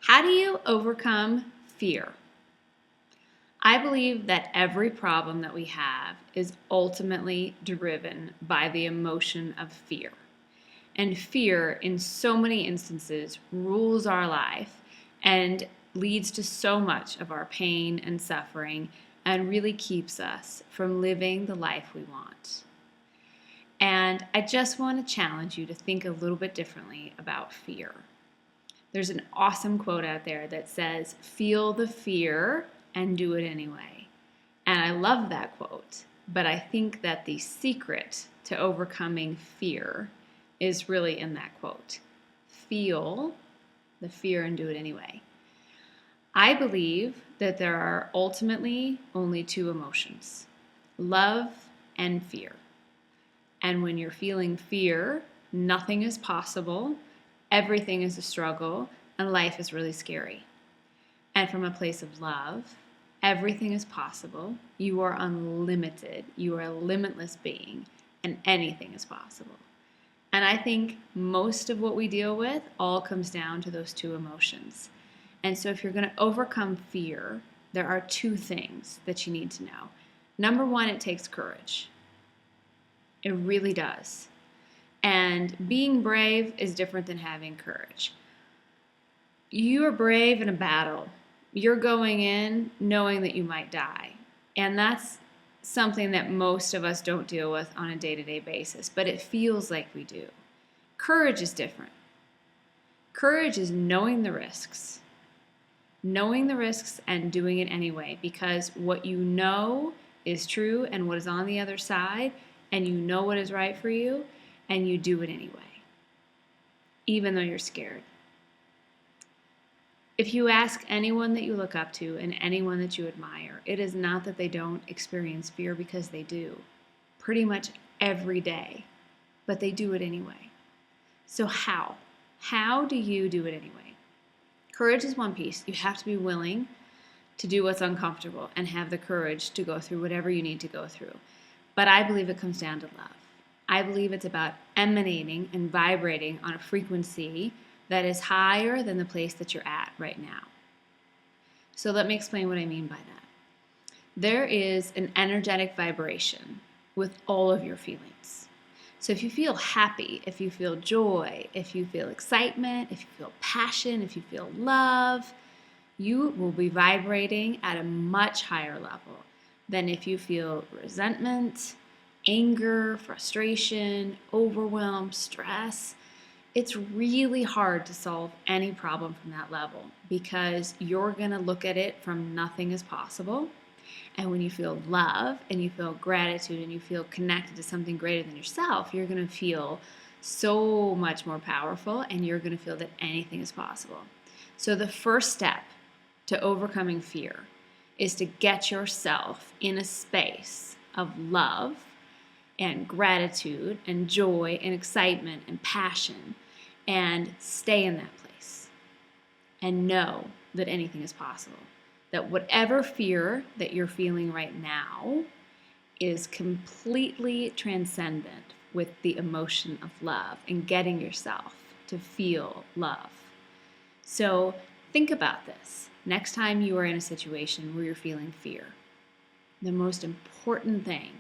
How do you overcome fear? I believe that every problem that we have is ultimately driven by the emotion of fear. And fear, in so many instances, rules our life and leads to so much of our pain and suffering and really keeps us from living the life we want. And I just want to challenge you to think a little bit differently about fear. There's an awesome quote out there that says, "Feel the fear and do it anyway." And I love that quote, but I think that the secret to overcoming fear is really in that quote. Feel the fear and do it anyway. I believe that there are ultimately only two emotions, love and fear. And when you're feeling fear, nothing is possible, everything is a struggle, and life is really scary. And from a place of love, everything is possible. You are unlimited. You are a limitless being, and anything is possible. And I think most of what we deal with all comes down to those two emotions. And so if you're going to overcome fear, there are two things that you need to know. Number one, it takes courage. It really does. And being brave is different than having courage. You are brave in a battle. You're going in knowing that you might die. And that's something that most of us don't deal with on a day-to-day basis, but it feels like we do. Courage is different. Courage is knowing the risks and doing it anyway, because what you know is true and what is on the other side, and you know what is right for you, and you do it anyway, even though you're scared. If you ask anyone that you look up to and anyone that you admire, it is not that they don't experience fear, because they do, pretty much every day, but they do it anyway. So how? How do you do it anyway? Courage is one piece. You have to be willing to do what's uncomfortable and have the courage to go through whatever you need to go through. But I believe it comes down to love. I believe it's about emanating and vibrating on a frequency that is higher than the place that you're at right now. So let me explain what I mean by that. There is an energetic vibration with all of your feelings. So if you feel happy, if you feel joy, if you feel excitement, if you feel passion, if you feel love, you will be vibrating at a much higher level than if you feel resentment, anger, frustration, overwhelm, stress. It's really hard to solve any problem from that level, because you're going to look at it from nothing is possible. And when you feel love and you feel gratitude and you feel connected to something greater than yourself, you're going to feel so much more powerful, and you're going to feel that anything is possible. So the first step to overcoming fear is to get yourself in a space of love and gratitude and joy and excitement and passion, and stay in that place and know that anything is possible. That whatever fear that you're feeling right now is completely transcendent with the emotion of love and getting yourself to feel love. So think about this. Next time you are in a situation where you're feeling fear, the most important thing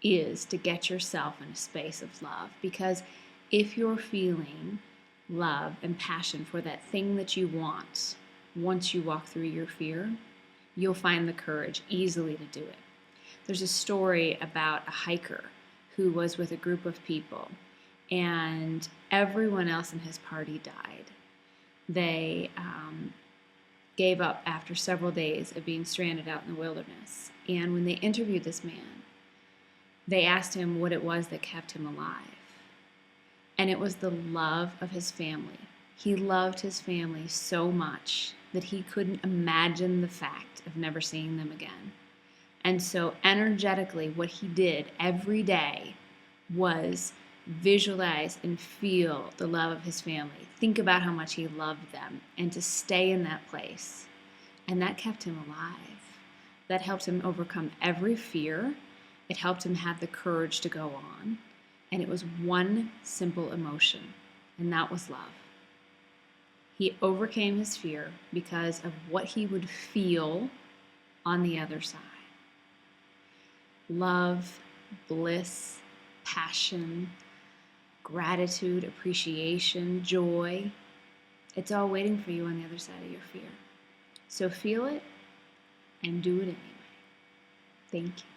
is to get yourself in a space of love, because if you're feeling love and passion for that thing that you want, once you walk through your fear, you'll find the courage easily to do it. There's a story about a hiker who was with a group of people, and everyone else in his party died. They gave up after several days of being stranded out in the wilderness. And when they interviewed this man, they asked him what it was that kept him alive. And it was the love of his family. He loved his family so much that he couldn't imagine the fact of never seeing them again. And so energetically, what he did every day was visualize and feel the love of his family. Think about how much he loved them, and to stay in that place. And that kept him alive. That helped him overcome every fear. It helped him have the courage to go on. And it was one simple emotion, and that was love. He overcame his fear because of what he would feel on the other side. Love, bliss, passion, gratitude, appreciation, joy. It's all waiting for you on the other side of your fear. So feel it and do it anyway. Thank you.